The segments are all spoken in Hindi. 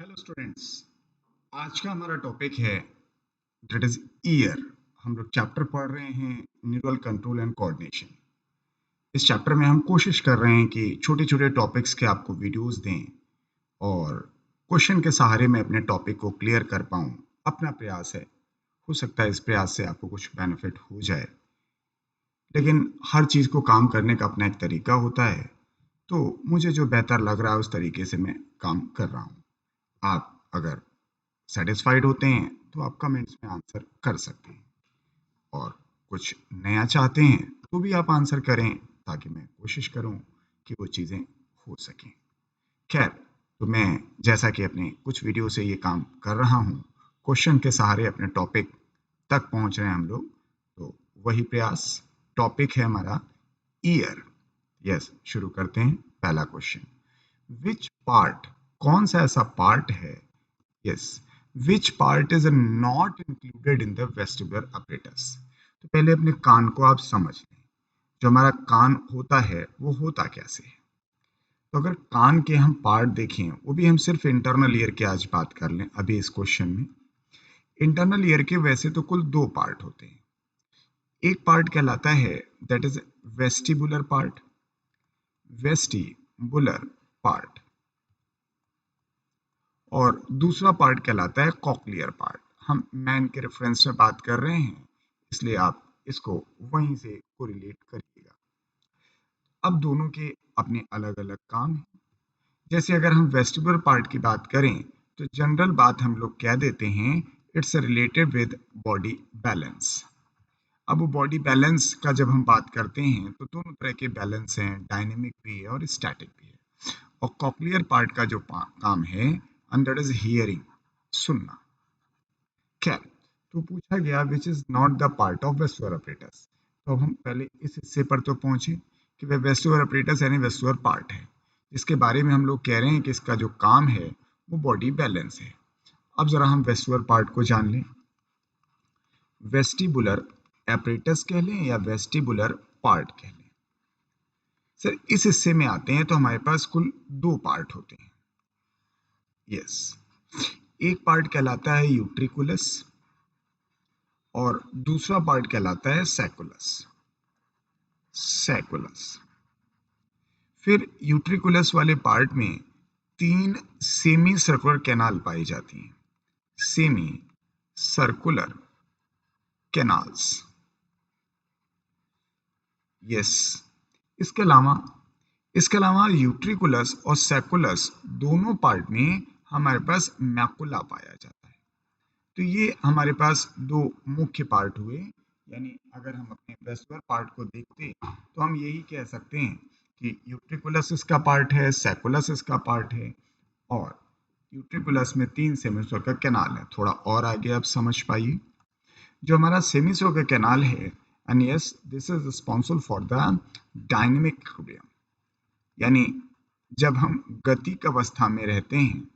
Hello students. आज का हमारा टॉपिक है दैट इज ईयर। हम लोग चैप्टर पढ़ रहे हैं न्यूरल कंट्रोल एंड कोऑर्डिनेशन। इस चैप्टर में हम कोशिश कर रहे हैं कि छोटे छोटे टॉपिक्स के आपको वीडियोस दें और क्वेश्चन के सहारे में अपने टॉपिक को क्लियर कर पाऊँ। अपना प्रयास है, हो सकता है इस प्रयास से आपको कुछ बेनिफिट हो जाए, लेकिन हर चीज़ को काम करने का अपना एक तरीका होता है। तो मुझे जो बेहतर लग रहा है उस तरीके से मैं काम कर रहा हूँ। आप अगर सेटिस्फाइड होते हैं तो आप कमेंट्स में आंसर कर सकते हैं, और कुछ नया चाहते हैं तो भी आप आंसर करें ताकि मैं कोशिश करूं कि वो चीज़ें हो सकें। खैर, तो मैं जैसा कि अपने कुछ वीडियो से ये काम कर रहा हूं, क्वेश्चन के सहारे अपने टॉपिक तक पहुंच रहे हैं हम लोग। तो वही प्रयास। टॉपिक है हमारा ईयर। यस, शुरू करते हैं। पहला क्वेश्चन, विच पार्ट, कौन सा ऐसा पार्ट है, yes, which part is not included in the vestibular apparatus। तो पहले अपने कान को आप समझ लें। जो हमारा कान होता है वो होता कैसे है। तो अगर कान के हम पार्ट देखें, वो भी हम सिर्फ इंटरनल ईयर की आज बात कर लें अभी इस क्वेश्चन में। इंटरनल ईयर के वैसे तो कुल दो पार्ट होते हैं। एक पार्ट कहलाता है that is vestibular part, vestibular part, और दूसरा पार्ट कहलाता है कॉक्लियर पार्ट। हम मैन के रेफरेंस में बात कर रहे हैं, इसलिए आप इसको वहीं से कोरिलेट करिएगा। अब दोनों के अपने अलग अलग काम हैं। जैसे अगर हम वेस्टिबुलर पार्ट की बात करें तो जनरल बात हम लोग कह देते हैं it's related with body balance. अब वो बॉडी बैलेंस का जब हम बात करते हैं तो दोनों तरह के बैलेंस हैं, डायनेमिक भी है और स्टैटिक भी है। और कॉक्लियर पार्ट का जो काम है, एंड दैट इज हियरिंग, सुनना। खैर, तो पूछा गया which is not the part of vestibular apparatus। तो अब हम पहले इस हिस्से पर तो पहुंचे कि वह वेस्टिबुलर apparatus यानी वेस्टिबुलर पार्ट है, जिसके बारे में हम लोग कह रहे हैं कि इसका जो काम है वो बॉडी बैलेंस है। अब जरा हम वेस्टिबुलर पार्ट को जान लें। वेस्टिबुलर apparatus कह लें या वेस्टिबुलर पार्ट कह लें। सर, इस हिस्से में आते हैं तो हमारे पास कुल दो पार्ट होते हैं। यस, एक पार्ट कहलाता है यूट्रिकुलस और दूसरा पार्ट कहलाता है सैकुलस। सैकुलस। फिर यूट्रिकुलस वाले पार्ट में तीन सेमी सर्कुलर कैनाल पाई जाती हैं। Semi circular canals. यस, इसके अलावा यूट्रिकुलस और सैकुलस दोनों पार्ट में हमारे पास मैकुला पाया जाता है। तो ये हमारे पास दो मुख्य पार्ट हुए। यानी अगर हम अपने वेस्टिबुलर पार्ट को देखते तो हम यही कह सकते हैं कि यूट्रिकुलस इसका पार्ट है, सैकुलस इसका पार्ट है, और यूट्रिकुलस में तीन सेमिसर्कुलर कैनाल है। थोड़ा और आगे आप समझ पाइए। जो हमारा सेमिसर्कुलर कैनाल है, and yes, this is responsible for the dynamic equilibrium. यानी जब हम गतिक अवस्था में रहते हैं,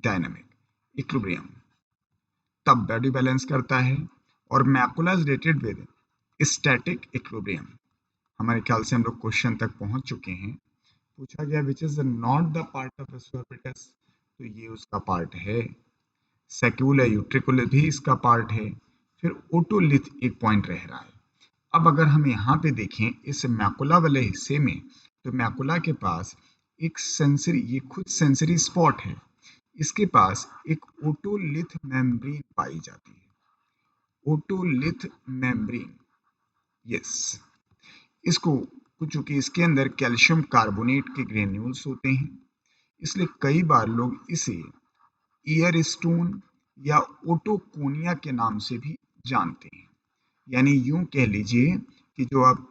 डायनेमिक इक्विलिब्रियम, तब बॉडी बैलेंस करता है। और macula is related with static equilibrium. हमारे ख्याल से हम लोग क्वेश्चन तक पहुंच चुके हैं। पूछा गया which is not the part of एस्फेरिटस, तो ये उसका पार्ट है। सैक्यूल है, यूट्रिकुलर भी इसका पार्ट है। फिर ओटोलिथ एक पॉइंट रह रहा है। अब अगर हम यहाँ पे देखें इस मैकुला वाले हिस्से में, तो मैकुला के पास एक सेंसरी, ये खुद सेंसरी स्पॉट है, इसके पास एक ओटोलिथ मेम्ब्रेन पाई जाती है। Otolith membrane, yes. इसको, चूंकि इसके अंदर कैल्शियम कार्बोनेट के ग्रेन्यूल्स होते हैं, इसलिए कई बार लोग इसे ईयर स्टोन या ओटोकोनिया के नाम से भी जानते हैं। यानी यूं कह लीजिए कि जो आप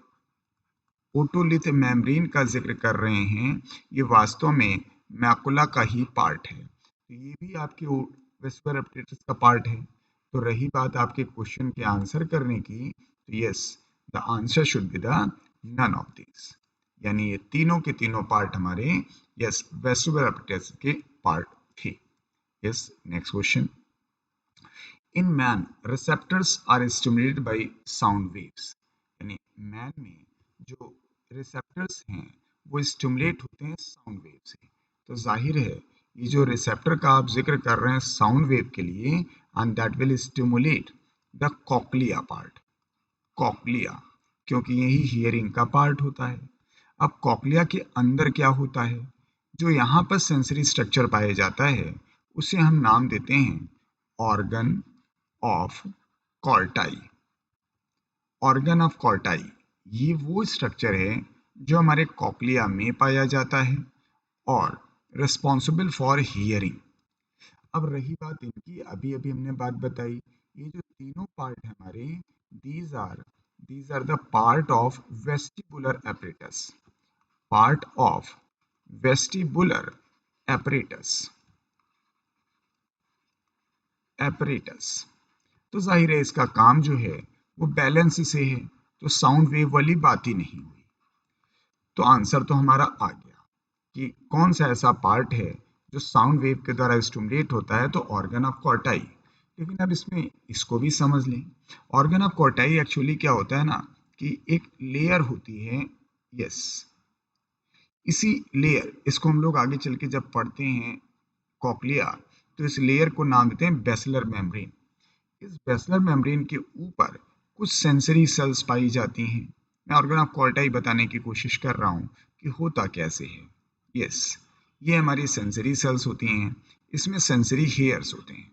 ओटोलिथ मेम्ब्रेन का जिक्र कर रहे हैं, ये वास्तव में मैकुला का ही पार्ट है। तो ये भी आपके वेस्टिबुलर apparatus का पार्ट है। तो रही बात आपके क्वेश्चन के आंसर करने की, तो yes, the answer should be the none of this. यानी ये तीनों के तीनों पार्ट हमारे यस वेस्टिबुलर apparatus के पार्ट थे। Yes, next question. In man receptors are stimulated by sound waves. यानी मैन में जो रिसेप्टर्स हैं वो स्टिमुलेट होते हैं साउंड वेव से। तो जाहिर है ये जो रिसेप्टर का आप जिक्र कर रहे हैं साउंड वेव के लिए, and that will stimulate the cochlea part, cochlea, क्योंकि यही हियरिंग का पार्ट होता है। अब कॉक्लिया के अंदर क्या होता है, जो यहाँ पर सेंसरी स्ट्रक्चर पाया जाता है उसे हम नाम देते हैं organ of Corti. Organ of Corti ये वो स्ट्रक्चर है जो हमारे कॉक्लिया में पाया जाता है और रिस्पॉन्सिबल फॉर हियरिंग। अब रही बात इनकी, अभी अभी हमने बात बताई, ये जो तीनों पार्ट है हमारे, these are the part of vestibular apparatus, part of vestibular apparatus, apparatus. तो जाहिर है इसका काम जो है वो बैलेंस से है, तो साउंड वेव वाली बात ही नहीं हुई। तो आंसर तो हमारा आ गया कि कौन सा ऐसा पार्ट है जो साउंड वेव के द्वारा स्टिमुलेट होता है, तो ऑर्गन ऑफ कॉर्टाई। लेकिन अब इसमें इसको भी समझ लें, ऑर्गन ऑफ कॉर्टाई एक्चुअली क्या होता है ना, कि एक लेयर होती है, यस, इसी लेयर, इसको हम लोग आगे चल के जब पढ़ते हैं कॉक्लिया, तो इस लेयर को नाम देते हैं बेसलर मेम्ब्रेन। इस बेसलर मेम्ब्रेन के ऊपर कुछ सेंसरी सेल्स पाई जाती हैं। मैं ऑर्गन ऑफ कॉर्टाई बताने की कोशिश कर रहा हूँ कि होता कैसे है। यस, ये हमारी सेंसरी सेल्स होती हैं, इसमें सेंसरी हेयर्स होते हैं।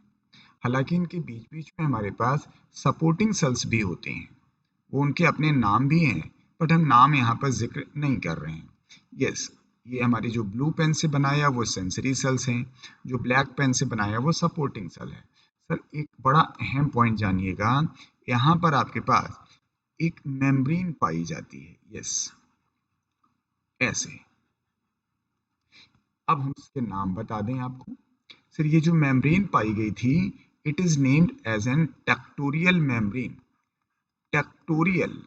हालांकि इनके बीच बीच में हमारे पास सपोर्टिंग सेल्स भी होते हैं, वो उनके अपने नाम भी हैं, बट हम नाम यहाँ पर जिक्र नहीं कर रहे हैं। यस, ये हमारी जो ब्लू पेन से बनाया वो सेंसरी सेल्स हैं, जो ब्लैक पेन से बनाया वो सपोर्टिंग सेल है। सर एक बड़ा अहम पॉइंट जानिएगा, यहाँ पर आपके पास एक मेम्ब्रेन पाई जाती है, यस, ऐसे। अब हम इसके नाम बता दें आपको। सर ये जो मेम्ब्रेन पाई गई थी, it is named as an tectorial membrane, tectorial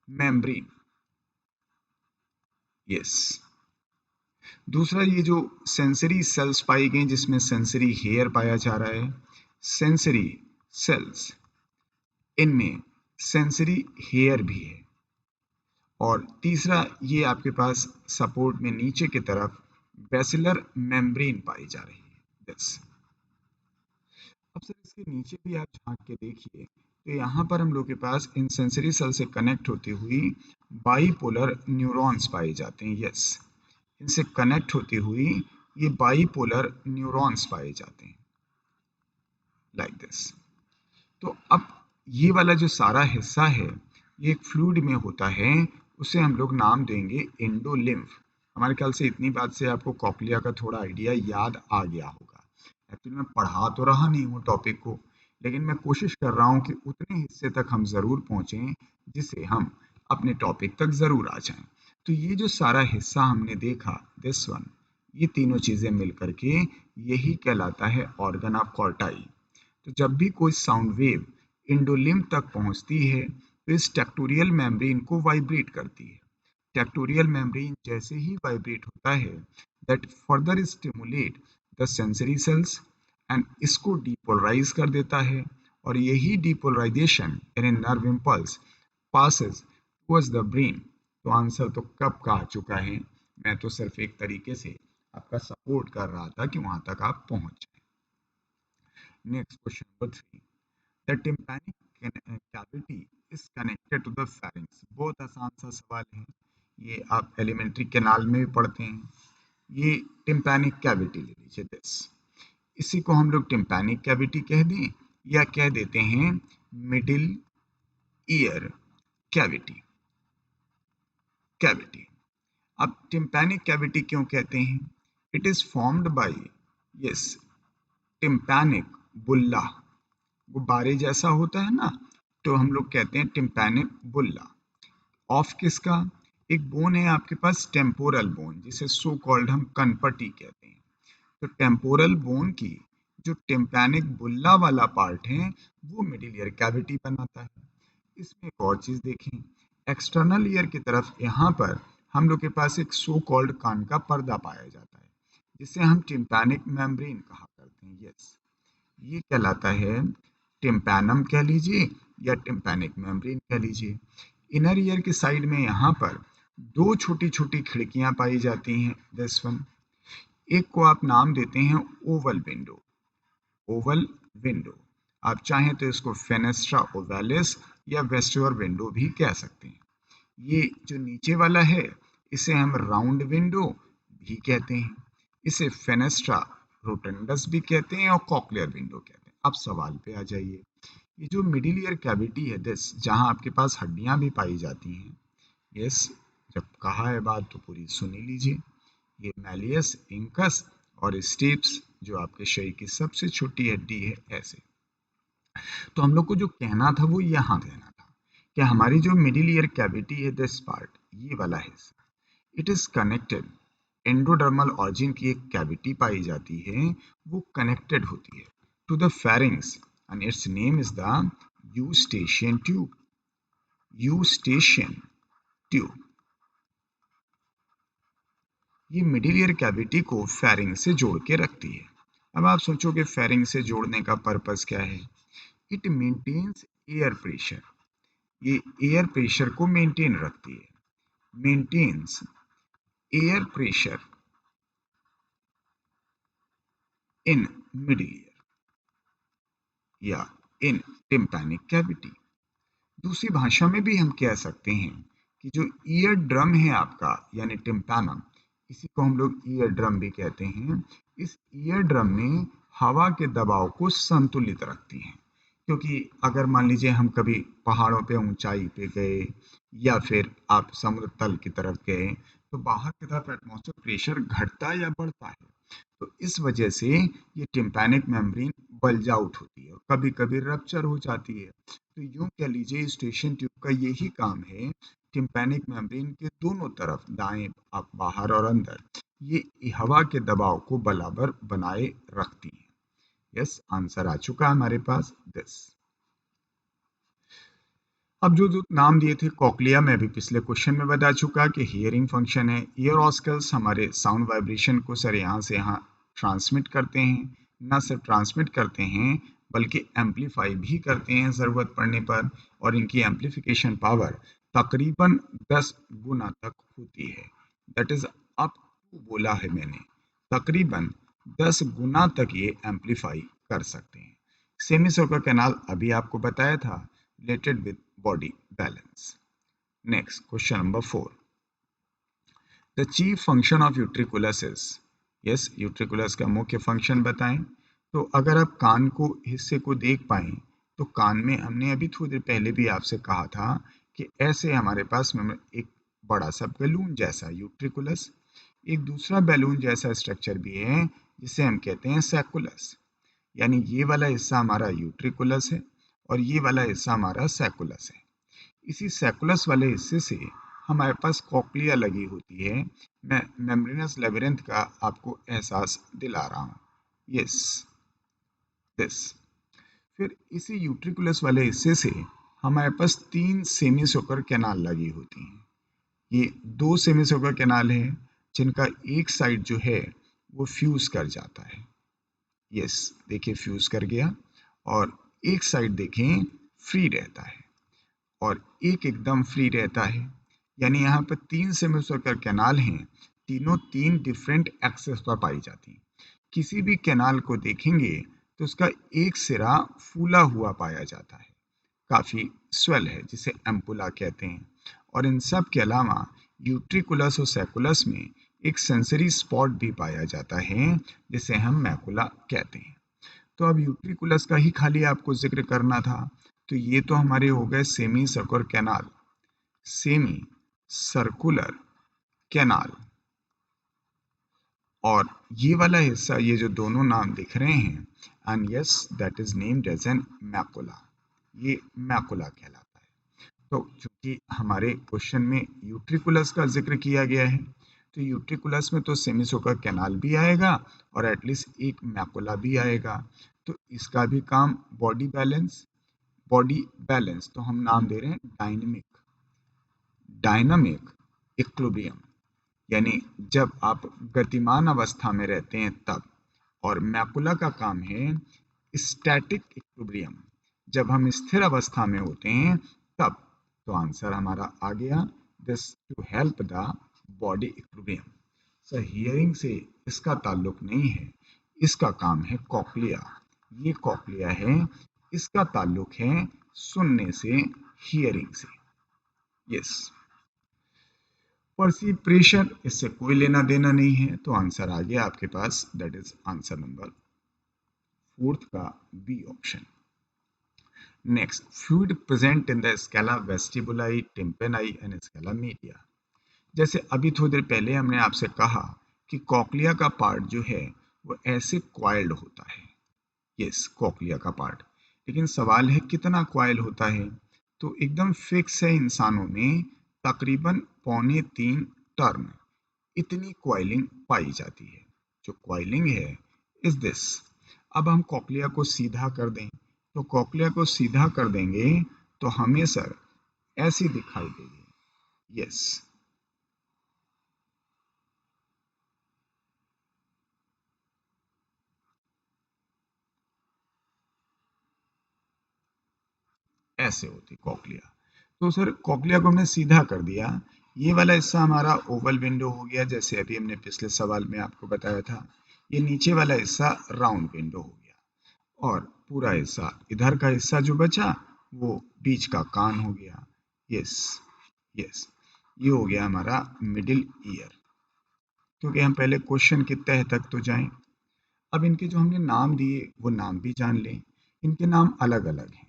membrane, yes. दूसरा, ये जो सेंसरी सेल्स पाई गई जिसमें सेंसरी हेयर पाया जा रहा है, सेंसरी सेल्स, इनमें सेंसरी हेयर भी है। और तीसरा, ये आपके पास सपोर्ट में नीचे की तरफ बेसिलर मेम्ब्रेन पाई जा रही है, यस। अब सर इसके नीचे भी आप झांक के देखिए, तो यहाँ पर हम लोग के पास इन सेंसरी सेल से कनेक्ट होती हुई बाईपोलर न्यूरॉन्स पाए जाते हैं, यस। इनसे कनेक्ट होती हुई ये बाईपोलर न्यूरॉन्स पाए जाते हैं, लाइक दिस। तो अब ये वाला जो सारा हिस्सा है ये एक फ्लूइड में होता है, उसे हम लोग नाम देंगे एंडोलिम्फ। हमारे ख्याल से इतनी बात से आपको कॉक्लिया का थोड़ा आइडिया याद आ गया होगा। एक्चुअली मैं पढ़ा तो रहा नहीं हूँ टॉपिक को, लेकिन मैं कोशिश कर रहा हूँ कि उतने हिस्से तक हम ज़रूर पहुँचें जिससे हम अपने टॉपिक तक ज़रूर आ जाएं। तो ये जो सारा हिस्सा हमने देखा, दिस वन, ये तीनों चीज़ें मिल करके यही कहलाता है ऑर्गन ऑफ कॉर्टाई। तो जब भी कोई साउंड वेव इंडोलिम्फ तक पहुंचती है तो इस टेक्टोरियल मेम्ब्रेन को वाइब्रेट करती है। टेक्टोरियल मेम्ब्रेन जैसे ही वाइब्रेट होता है, that further stimulate the sensory sales and इसको डीपोलराइज कर देता है, और यही डीपोलराइजेशन यानी nerve impulse passes towards the brain. तो आंसर तो कब का आ चुका है, मैं तो सिर्फ एक तरीके से आपका सपोर्ट कर रहा था कि वहां तक आप पहुंच जाए। Next question number 3, the tympanic cavity is connected to the pharynx। बहुत आसान सा सवाल है, ये आप एलिमेंट्री कैनाल में भी पढ़ते हैं। ये टिम्पैनिक कैविटी ले लीजिए, दिस, इसी को हम लोग टिम्पैनिक कैविटी कह दें या कह देते हैं मिडिल ईयर कैविटी, कैविटी। अब टिम्पैनिक कैविटी क्यों कहते हैं, it is formed by, yes, tympanic bulla, गुब्बारे जैसा होता है ना, तो हम लोग कहते हैं टिम्पैनिक बुल्ला। ऑफ किसका, एक बोन है आपके पास टेम्पोरल बोन, जिसे सो कॉल्ड हम कनपटी कहते हैं। तो टेम्पोरल बोन की जो टिम्पैनिक बुल्ला वाला पार्ट है वो मिडिल ईयर कैविटी बनाता है। इसमें एक और चीज देखें, एक्सटर्नल ईयर की तरफ यहाँ पर हम लोग के पास एक सो कॉल्ड कान का पर्दा पाया जाता है, जिसे हम टिम्पैनिक मेम्ब्रेन कहा करते हैं, यस। ये कहलाता है टिम्पैनम कह लीजिए या टिम्पैनिक मेम्ब्रेन कह लीजिए। इनर ईयर के साइड में यहाँ पर दो छोटी छोटी खिड़कियां पाई जाती हैं, दिस वन। एक को आप नाम देते हैं ओवल विंडो, ओवल विंडो। आप चाहें तो इसको फेनेस्ट्रा ओवालिस या वेस्टुअर विंडो भी कह सकते हैं। ये जो नीचे वाला है इसे हम राउंड विंडो भी कहते हैं, इसे फेनेस्ट्रा रोटंडस भी कहते हैं और कॉकलियर विंडो कहते हैं। अब सवाल पे आ जाइए, ये जो मिडिल ईयर कैविटी है दिस, जहां आपके पास हड्डियां भी पाई जाती हैं, यस, जब कहा है बात तो पूरी सुनी लीजिए। ये मैलियस, इंकस और स्टेप्स जो आपके शरीर की सबसे छोटी हड्डी है, ऐसे। तो हम लोग को जो कहना था वो यहाँ कहना था कि हमारी जो मिडिल ईयर कैविटी है दिस पार्ट, ये वाला हिस्सा, इट इज कनेक्टेड, एंडोडर्मल ऑर्जिन की एक कैविटी पाई जाती है, वो कनेक्टेड होती है to the pharynx and its name is the eustachian tube, eustachian tube. ये मिडिल ईयर कैविटी को फेरिंग से जोड़ के रखती है। अब आप सोचोगे फेरिंग से जोड़ने का पर्पस क्या है? इट मेंटेन्स एयर प्रेशर, ये एयर प्रेशर को मेंटेन रखती है, maintains air pressure in middle ear या इन टिम्पैनिक कैविटी। दूसरी भाषा में भी हम कह सकते हैं कि जो ईयर ड्रम है आपका, यानी टिम्पैनम, इसी को हम लोग ईयर ड्रम भी कहते हैं, इस ईयर ड्रम में हवा के दबाव को संतुलित रखती है। क्योंकि अगर मान लीजिए हम कभी पहाड़ों पे ऊंचाई पे गए या फिर आप समुद्र तल की तरफ गए, तो बाहर की तरफ एटमॉस्फेयर प्रेशर घटता या बढ़ता है, तो इस वजह से ये टिम्पैनिक मेम्ब्रेन बल्ज आउट होती है और कभी कभी रप्चर हो जाती है। तो यूं कह लीजिए स्टेशन ट्यूब का यही काम है, टिम्पैनिक मेम्ब्रेन के दोनों तरफ, दाएं आप बाहर और अंदर, ये हवा के दबाव को बराबर बनाए रखती है। यस, आंसर आ चुका हमारे पास दिस। अब जो जो नाम दिए थे कॉक्लिया, में अभी पिछले क्वेश्चन में बता चुका कि हियरिंग फंक्शन है। ईयर ऑस्कल्स हमारे साउंड वाइब्रेशन को सर यहाँ से यहाँ ट्रांसमिट करते हैं, न सिर्फ ट्रांसमिट करते हैं बल्कि एम्पलीफाई भी करते हैं ज़रूरत पड़ने पर, और इनकी एम्पलीफिकेशन पावर तकरीबन 10 गुना तक होती है। दैट इज अप टू, बोला है मैंने, तकरीबन 10 गुना तक ये एम्पलीफाई कर सकते हैं। सेमी सर्कुलर कैनाल अभी आपको बताया था, related with body balance. Next, question number 4. The chief function of utriculus is, yes, utriculus का मुख्य फंक्शन बताएं। तो अगर आप कान को हिस्से को देख पाएं, तो कान में हमने अभी थोड़ी देर पहले भी आपसे कहा था कि ऐसे हमारे पास एक बड़ा सा बैलून जैसा यूट्रिकुलस, एक दूसरा बैलून जैसा स्ट्रक्चर भी है जिसे हम कहते हैं सैकुलस। यानी ये वाला हिस्सा हमारा यूट्रिकुलस है और ये वाला हिस्सा हमारा सैकुलस है। इसी सैकुलस वाले हिस्से से हमारे पास कॉक्लिया लगी होती है। मैं मेम्ब्रेनस लेबिरिंथ का आपको एहसास दिला रहा हूँ। Yes, this. फिर इसी यूट्रिकुलस वाले हिस्से से हमारे पास 3 सेमी सर्कुलर कैनाल लगी होती हैं। ये 2 सेमी सर्कुलर कैनाल हैं जिनका एक साइड जो है वो फ्यूज कर जाता है। यस, देखिए फ्यूज कर गया, और एक साइड देखें फ्री रहता है और एक एकदम फ्री रहता है। यानी यहाँ पर 3 सेमी सर्कुलर कैनाल हैं, तीनों 3 डिफरेंट एक्सेस पर पाई जाती हैं। किसी भी कैनाल को देखेंगे तो उसका एक सिरा फूला हुआ पाया जाता है, काफ़ी स्वेल है, जिसे एम्पुला कहते हैं। और इन सब के अलावा यूट्रिकुलस और सैकुलस में एक सेंसरी स्पॉट भी पाया जाता है जिसे हम मैकुला कहते हैं। तो अब यूट्रिकुलस का ही खाली आपको जिक्र करना था। तो ये तो हमारे हो गए semi circular canal, semi circular canal. और ये वाला हिस्सा, ये जो दोनों नाम दिख रहे हैं, and yes that is named as an macula, ये मैकुला कहलाता है। तो चूंकि हमारे क्वेश्चन में यूट्रिकुलस का जिक्र किया गया है, तो यूट्रिकुलस में तो सेमी सर्कुलर कैनाल भी आएगा और एटलीस्ट एक मैकुला भी आएगा। तो इसका भी काम बॉडी बैलेंस, बॉडी बैलेंस तो हम नाम दे रहे हैं डायनेमिक, डायनामिक इक्विलिब्रियम, यानी जब आप गतिमान अवस्था में रहते हैं तब। और मैकुला का काम है स्टैटिक इक्विलिब्रियम, जब हम स्थिर अवस्था में होते हैं तब। तो आंसर हमारा आ गया, this to help the body equilibrium. Sir hearing से इसका ताल्लुक नहीं है, इसका काम है कॉक्लिया, ये कॉक्लिया है, इसका ताल्लुक है सुनने से, हियरिंग से। यस, परसिप्रेशन इससे कोई लेना देना नहीं है, तो आंसर आ गया आपके पास, that is answer number fourth का B option. Next, fluid present in the scala vestibuli, tympani and scala media. जैसे अभी थोड़ी देर पहले हमने आपसे कहा कि कॉक्लिया का पार्ट जो है वो ऐसे क्वाइल्ड होता है, यस कॉक्लिया का पार्ट, लेकिन सवाल है कितना क्वाइल होता है, तो एकदम फिक्स है, इंसानों में तकरीबन 3.25 टर्न इतनी क्वाइलिंग पाई जाती है। जो क्वाइलिंग है इज दिस। अब हम कॉक्लिया को सीधा कर दें, तो कॉक्लिया को सीधा कर देंगे तो हमें सर ऐसी दिखाई देगी, यस ऐसे होती कॉक्लिया। तो सर कॉक्लिया को हमने सीधा कर दिया, ये वाला हिस्सा हमारा ओवल विंडो हो गया, जैसे अभी हमने पिछले सवाल में आपको बताया था। ये नीचे वाला हिस्सा राउंड विंडो हो गया, और पूरा हिस्सा इधर का हिस्सा जो बचा वो बीच का कान हो गया। यस, यस, ये हो गया हमारा मिडिल ईयर। क्योंकि हम पहले क्वेश्चन के तह तक तो जाएं। अब इनके जो हमने नाम दिए वो नाम भी जान लें। इनके नाम अलग अलग हैं।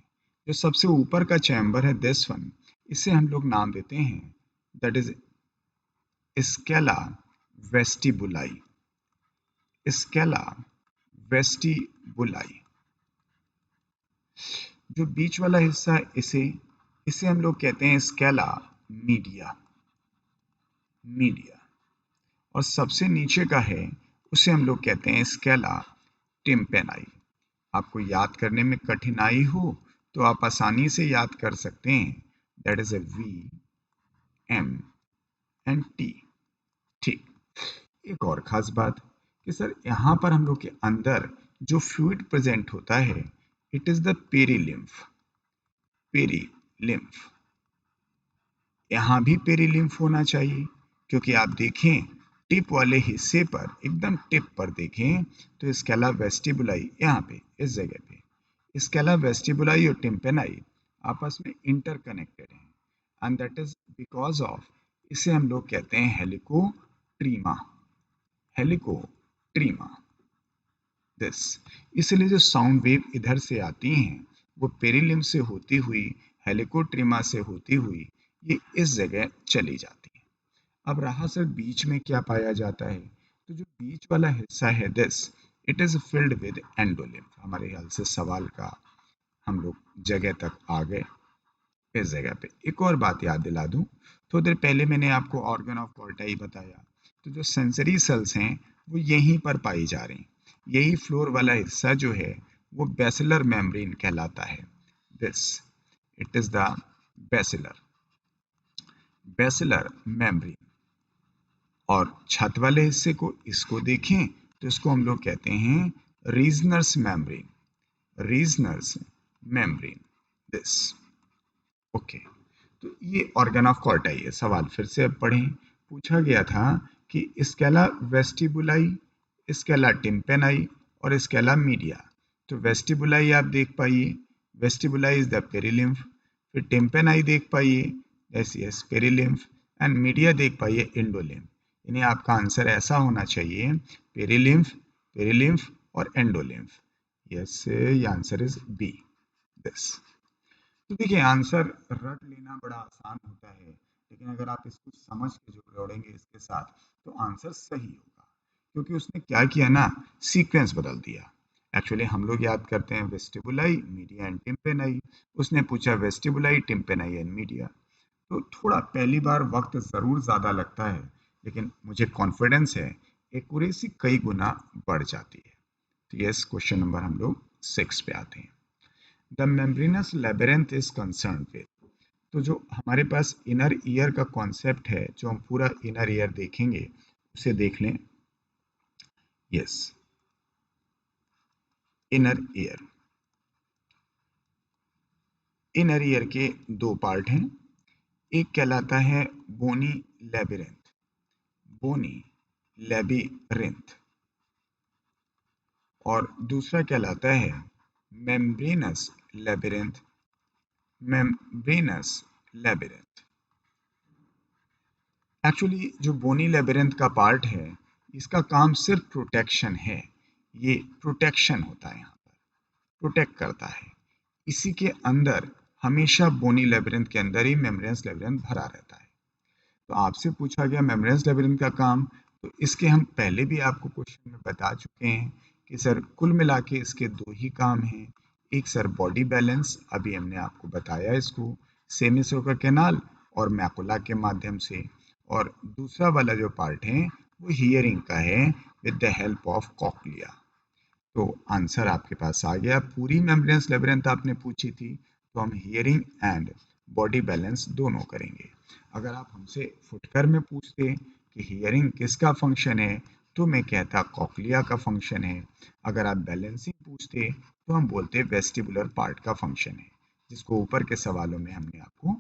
जो सबसे ऊपर का चैम्बर है दिस वन, इसे हम लोग नाम देते हैं that is Scala vestibuli, Scala vestibuli. जो बीच वाला हिस्सा है इसे इसे हम लोग कहते हैं स्केला मीडिया, मीडिया। और सबसे नीचे का है उसे हम लोग कहते हैं स्केला टिम्पेनाई। आपको याद करने में कठिनाई हो तो आप आसानी से याद कर सकते हैं, that is A V M and T. ठीक, एक और खास बात कि सर यहाँ पर हम लोग के अंदर जो फ्लूइड प्रेजेंट होता है इट इज द पेरीलिम्फ, पेरीलिम्फ। यहाँ भी पेरीलिम्फ होना चाहिए, क्योंकि आप देखें टिप वाले हिस्से पर, एकदम टिप पर देखें तो स्केला वेस्टिबुलाई यहाँ पे इस जगह पे स्केला वेस्टिबुलाई और टिम्पेनाई आपस में इंटरकनेक्टेड हैं, and that is because of, इसे हम लोग कहते हैं हेलिकोट्रीमा, हेलिकोट्रीमा दिस। इसलिए जो साउंड वेव इधर से आती हैं वो पेरिलिम से होती हुई, हेलिकोट्रीमा से होती हुई ये इस जगह चली जाती है। अब रहा सर बीच में क्या पाया जाता है, तो जो बीच वाला हिस्सा है this, it is filled with endolymph. हमारे ख्याल से सवाल का हम लोग जगह तक आ गए। इस जगह पे एक और बात याद दिला दूं, थोड़ी देर पहले मैंने आपको ऑर्गन ऑफ कॉर्टाई बताया, तो जो सेंसरी सेल्स हैं वो यहीं पर पाई जा रही, यही फ्लोर वाला हिस्सा जो है वो बेसिलर मेम्ब्रेन कहलाता है, this it is the basilar, basilar membrane. और छत वाले हिस्से को इसको देखें तो इसको हम लोग कहते हैं रीजनर्स मेम्ब्रेन, रीजनर्स मेम्ब्रेन दिस। ओके, तो ये ऑर्गन ऑफ कॉर्टाई है। सवाल फिर से अब पढ़ें। पूछा गया था कि स्केला वेस्टिबुलाई, स्केला टिम्पेनाई और स्केला मीडिया। तो वेस्टिबुलाई आप देख पाइए, वेस्टिबुलाई इज द पेरिलिम्फ। फिर टिम्पेनाई देख पाइए, यस पेरिलिम्फ। एंड मीडिया देख पाइए एंडोलिम्फ। यानी आपका आंसर ऐसा होना चाहिए पेरिलिम्फ, पेरिलिम्फ और एंडोलिम्फ। यस, ये आंसर इज बी दिस। तो देखिए आंसर रट लेना बड़ा आसान होता है, लेकिन अगर आप इसको समझ के जो जोड़ेंगे इसके साथ तो आंसर सही होगा। क्योंकि उसने क्या किया ना, सीक्वेंस बदल दिया। एक्चुअली हम लोग याद करते हैं वेस्टिबुलाई, मीडिया एंड टिम्पेनाई, उसने पूछा वेस्टिबुलाई, टिम्पेनाई एंड मीडिया। तो थोड़ा पहली बार वक्त ज़रूर ज़्यादा लगता है, लेकिन मुझे कॉन्फिडेंस है एक्यूरेसी कई गुना बढ़ जाती है। तो यस, क्वेश्चन नंबर हम लोग 6 पे आते हैं। The membranes labyrinth is concern with, तो जो हमारे पास इनर ईयर का कॉन्सेप्ट है, जो हम पूरा इनर ईयर देखेंगे उसे देख लें। Yes, inner ear, inner ear के दो पार्ट हैं। एक कहलाता है बोनी लेबिरेंथ, बोनी लेबिरिंथ, और दूसरा कहलाता है membranes labyrinth. Membranes labyrinth actually जो बोनी लेबिरिंथ का पार्ट है, इसका काम सिर्फ प्रोटेक्शन है। ये प्रोटेक्शन होता है, यहाँ पर प्रोटेक्ट करता है। इसी के अंदर हमेशा बोनी लेबिरिंथ के अंदर ही मेम्ब्रेनस लेबिरिंथ भरा रहता है। तो आपसे पूछा गया मेम्ब्रेनस लेबिरिंथ का काम, तो इसके हम पहले भी आपको क्वेश्चन में बता चुके हैं कि सर कुल मिला के इसके दो ही काम हैं। एक सर बॉडी बैलेंस, अभी हमने आपको बताया इसको सेमिसर्कुलर कैनाल और मैकुला के माध्यम से, और दूसरा वाला जो पार्ट है वो हियरिंग का है with the help of cochlea. तो आंसर आपके पास आ गया। पूरी मेम्ब्रेनस लेबिरिंथ आपने पूछी थी, तो हम हियरिंग एंड बॉडी बैलेंस दोनों करेंगे। अगर आप हमसे फुटकर में पूछते कि हियरिंग किसका फंक्शन है, तो मैं कहता कॉक्लिया का फंक्शन है। अगर आप बैलेंसिंग पूछते तो हम बोलते वेस्टिबुलर पार्ट का फंक्शन है, जिसको ऊपर के सवालों में हमने आपको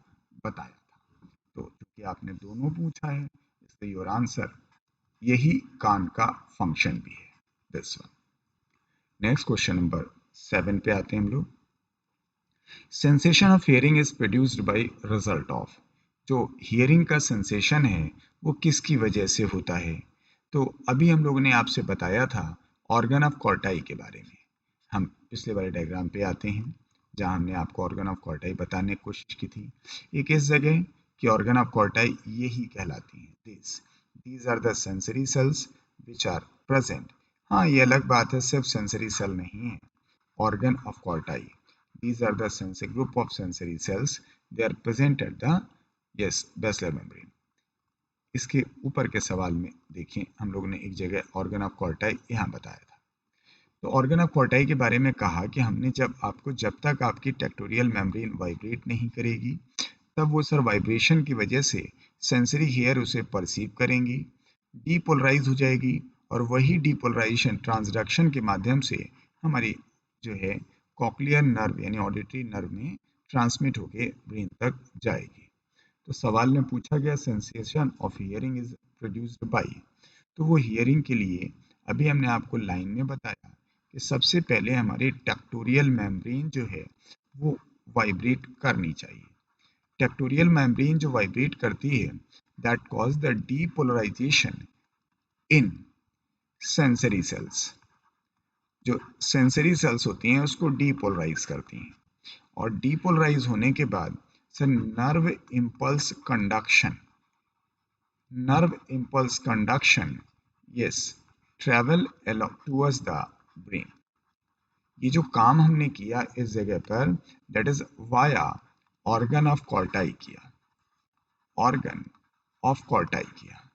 बताया था। तो क्योंकि आपने दोनों पूछा है, इसलिए योर आंसर यही कान का फंक्शन भी है, this one. Next question number 7 पे आते हैं हम लोग। Sensation of hearing is produced bye result of. जो हियरिंग का सेंसेशन है वो किसकी वजह से होता है? तो अभी हम लोगों ने आपसे बताया था ऑर्गन ऑफ कॉर्टाई के बारे में। हम पिछले वाले डायग्राम पे आते हैं, जहां हमने आपको ऑर्गन ऑफ कॉर्टाई बताने की कोशिश की थी। एक इस जगह कि ऑर्गन ऑफ कॉर्टाई यही कहलाती हैं, these are the sensory cells which are present. हाँ, ये अलग बात है, सिर्फ सेंसरी सेल नहीं है organ of corti. These are the sensory group of sensory cells. They are present at the basilar membrane. इसके ऊपर के सवाल में देखिए, हम लोगों ने एक जगह ऑर्गन ऑफ कॉर्टाई यहाँ बताया था। तो ऑर्गन ऑफ कॉर्टाई के बारे में कहा कि हमने जब तक आपकी टेक्टोरियल मेम्ब्रेन वाइब्रेट नहीं करेगी, तब वो सर वाइब्रेशन की वजह से सेंसरी हेयर उसे परसीव करेंगी, डीपोलराइज हो जाएगी, और वही डीपोलराइजेशन ट्रांसडक्शन के माध्यम से हमारी जो है कॉक्लियर नर्व यानी ऑडिटरी नर्व में ट्रांसमिट होके ब्रेन तक जाएगी। तो सवाल में पूछा गया sensation of hearing is produced bye, तो वो हियरिंग के लिए अभी हमने आपको लाइन में बताया कि सबसे पहले हमारी टेक्टोरियल मेम्ब्रेन जो है वो वाइब्रेट करनी चाहिए। टेक्टोरियल मेम्ब्रेन जो वाइब्रेट करती है, that cause the depolarization in sensory cells. जो सेंसरी सेल्स होती हैं उसको डीपोलराइज करती हैं, और डीपोलराइज होने के बाद sir nerve impulse conduction yes travel towards the brain. ये जो काम हमने किया इस जगह पर, that is via organ of Corti किया, ऑर्गन ऑफ कॉर्टाई किया।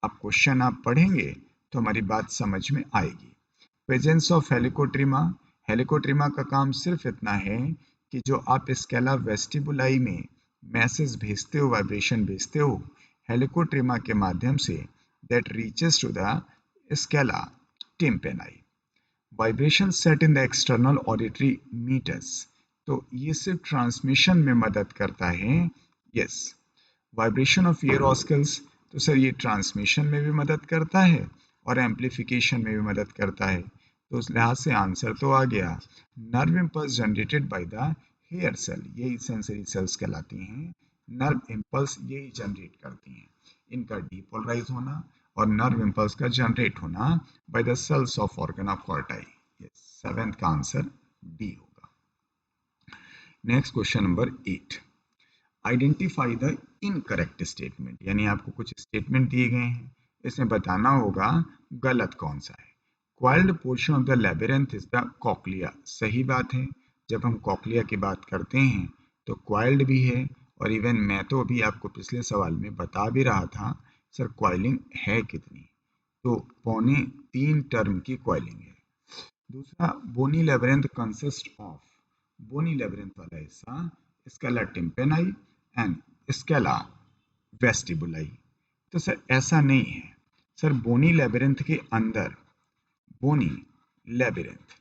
अब क्वेश्चन आप पढ़ेंगे तो हमारी बात समझ में आएगी। प्रेजेंस ऑफ हेलिकोट्रिमा, हेलिकोट्रिमा का काम सिर्फ इतना है कि जो आप स्केला वेस्टिबुलाई में मैसेज भेजते हो, वाइब्रेशन भेजते हो हेलिकोट्रिमा के माध्यम से, that reaches to the scala tympani. Vibration set in the external auditory meters, तो ये सिर्फ ट्रांसमिशन में मदद करता है। Yes, vibration of ear ossicles, तो सर ये ट्रांसमिशन में भी मदद करता है और एम्पलीफिकेशन में भी मदद करता है। तो उस लिहाज से आंसर तो आ गया, nerve impulse generated by the hair cell, यही सेंसरी सेल्स कहलाती हैं। नर्व इम्पल्स यही जनरेट करती हैं, इनका डीपोलराइज होना और नर्व इम्पल्स का जनरेट होना by the cells of organ of Corti. Seventh का आंसर डी होगा। Next question number 8, identify the incorrect statement, यानी आपको कुछ स्टेटमेंट दिए गए हैं, इसमें बताना होगा गलत कौन सा है। Coiled portion of the labyrinth is the cochlea, सही बात है। जब हम कॉक्लिया की बात करते हैं तो क्वाइल्ड भी है, और इवन मैं तो अभी आपको पिछले सवाल में बता भी रहा था सर क्वाइलिंग है कितनी, तो 3.25 टर्म की क्वाइलिंग है। दूसरा, bony labyrinth consist of, bony labyrinth वाला हिस्सा scala tympani and scala vestibuli. तो सर ऐसा नहीं है, सर बोनी लेबिरिंथ के अंदर, बोनी लेबिरिंथ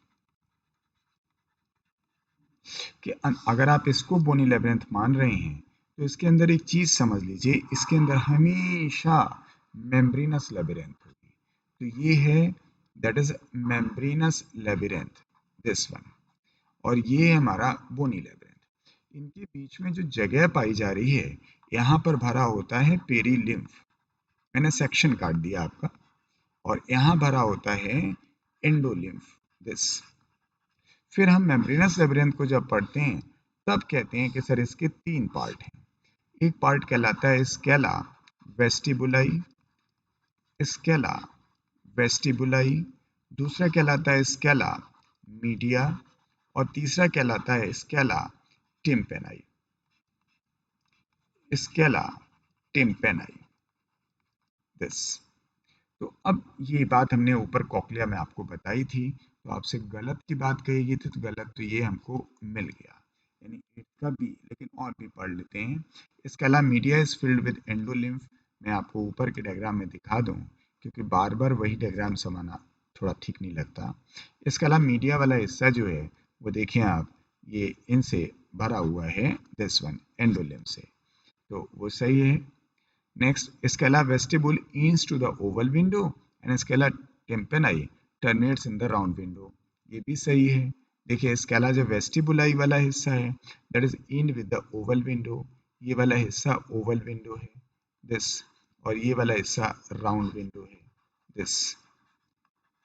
कि अगर आप इसको बोनी लेबिरिंथ मान रहे हैं तो इसके अंदर एक चीज समझ लीजिए, इसके अंदर हमेशा मेम्ब्रेनस लेबिरिंथ होगी। तो ये है that is membranous labyrinth, this one. और ये है हमारा बोनी लेबिरेंथ। इनके बीच में जो जगह पाई जा रही है, यहाँ पर भरा होता है पेरीलिम्फ, मैंने सेक्शन काट दिया आपका, और यहाँ भरा होता है एंडोलिम्फ, दिस। फिर हम मेम्ब्रेनस लेबिरिंथ को जब पढ़ते हैं तब कहते हैं कि सर इसके 3 पार्ट हैं। एक पार्ट कहलाता है स्केला वेस्टिबुलाई, स्केला वेस्टिबुलाई, दूसरा कहलाता है स्केला मीडिया, और तीसरा कहलाता है स्केला टिम्पेनाई, स्केला टिम्पेनाई, दिस। तो अब ये बात हमने ऊपर कॉक्लिया में आपको बताई थी, तो आपसे गलत की बात कही गई थी, तो गलत तो ये हमको मिल गया, यानी इसका भी, लेकिन और भी पढ़ लेते हैं। Scala media is filled with endolymph. मैं आपको ऊपर के डायग्राम में दिखा दूं, क्योंकि बार बार वही डायग्राम समाना थोड़ा ठीक नहीं लगता। स्केला मीडिया वाला हिस्सा जो है वो देखिए आप, ये इनसे भरा हुआ है, दिस वन, एंडोलिम्फ से, तो वो सही है। Next, scala vestibule ends to the oval window and scala tympani terminates in the round window. ये भी सही है। देखिए स्केला जो वेस्टिबुलाई वाला हिस्सा है, that is in with the Oval window, ये वाला हिस्सा ओवल विंडो है, दिस, और ये वाला हिस्सा राउंड विंडो है, this,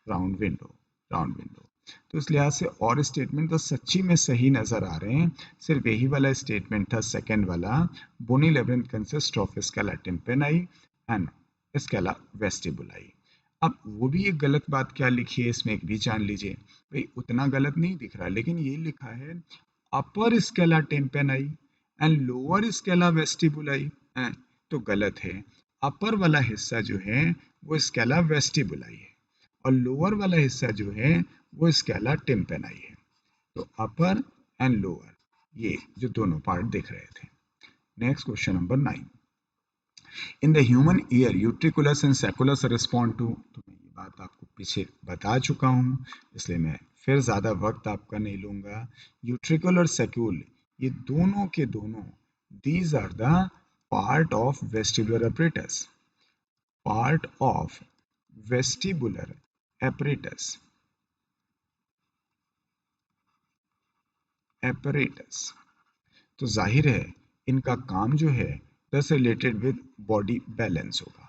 round window, round window. तो इस लिहाज से और स्टेटमेंट तो सच्ची में सही नजर आ रहे हैं, सिर्फ यही वाला स्टेटमेंट था सेकंड वाला, bony labyrinth consist of scala tympani and scala vestibuli. अब वो भी एक गलत बात क्या लिखी है इसमें, एक भी जान लीजिए भाई, उतना गलत नहीं दिख रहा, लेकिन ये लिखा है upper scala tympani and lower scala vestibuli, तो गलत है। अपर वाला हिस्सा जो है वो स्केला वेस्टिबुलाई है, और लोअर वाला हिस्सा जो है वो स्केला टिम्पेनाई है। तो अपर एंड लोअर, ये जो दोनों पार्ट दिख रहे थे। Next question number 9, in the human ear utriculus and sacculus respond to, तो मैं ये बात आपको पीछे बता चुका हूँ, इसलिए मैं फिर ज़्यादा वक्त आपका नहीं लूँगा। यूट्रिकल और सैक्यूल, ये दोनों के दोनों, these are the part of vestibular apparatus, part of vestibular apparatus, apparatus। तो जाहिर है इनका काम जो है दस रिलेटेड विद बॉडी बैलेंस होगा।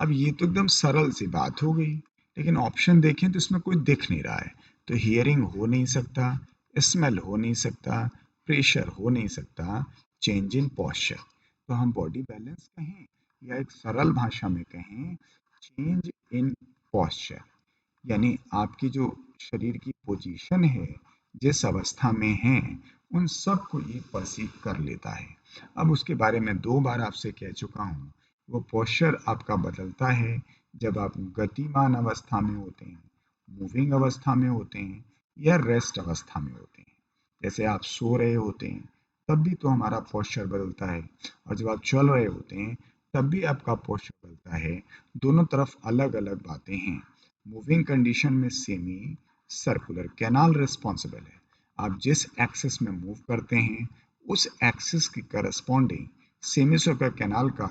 अब ये तो एकदम सरल सी बात हो गई, लेकिन ऑप्शन देखें तो इसमें कोई दिख नहीं रहा है, तो हियरिंग हो नहीं सकता, स्मेल हो नहीं सकता, प्रेशर हो नहीं सकता, चेंज इन पॉस्चर। तो हम बॉडी बैलेंस कहें या एक सरल भाषा में कहें चेंज इन पॉस्चर, यानी आपकी जो शरीर की पोजीशन है, जिस अवस्था में है, उन सब को ये परसीव कर लेता है। अब उसके बारे में 2 बार आपसे कह चुका हूँ, वो पोस्चर आपका बदलता है जब आप गतिमान अवस्था में होते हैं, मूविंग अवस्था में होते हैं, या रेस्ट अवस्था में होते हैं। जैसे आप सो रहे होते हैं तब भी तो हमारा पोस्चर बदलता है, और जब आप चल रहे होते हैं तब भी आपका पोस्चर बदलता है। दोनों तरफ अलग अलग बातें हैं। मूविंग कंडीशन में सेमी सर्कुलर कैनाल रिस्पॉन्सिबल है, आप जिस एक्सिस में मूव करते हैं उस एक्सिस की करस्पॉन्डिंग सेमी सर्कुलर कैनाल का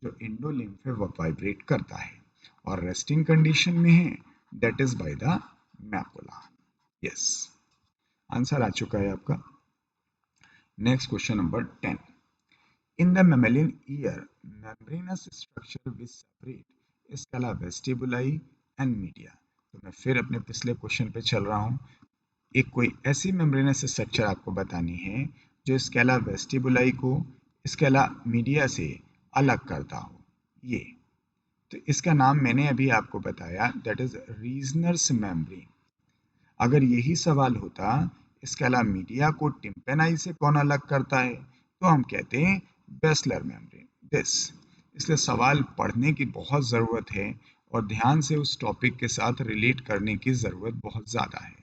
जो इंडोलिम्फ है वो वाइब्रेट करता है, और रेस्टिंग कंडीशन में है that is by the macula. Yes, answer आ चुका है आपका। Next question number 10, in the mammalian ear membranous structure which separate scala vestibuli and media। तो मैं फिर अपने पिछले क्वेश्चन पे चल रहा हूँ। एक कोई ऐसी मेम्ब्रेनस स्ट्रक्चर आपको बतानी है जो स्केला वेस्टिबुलाई को स्केला मीडिया से अलग करता हो, ये, तो इसका नाम मैंने अभी आपको बताया, दैट इज रीजनर्स मेम्ब्रेन। अगर यही सवाल होता स्केला मीडिया को टिम्पेनाई से कौन अलग करता है, तो हम कहते हैं बेसलर मेम्ब्रेन, दिस। इसलिए सवाल पढ़ने की बहुत ज़रूरत है और ध्यान से उस टॉपिक के साथ रिलेट करने की ज़रूरत बहुत ज़्यादा है।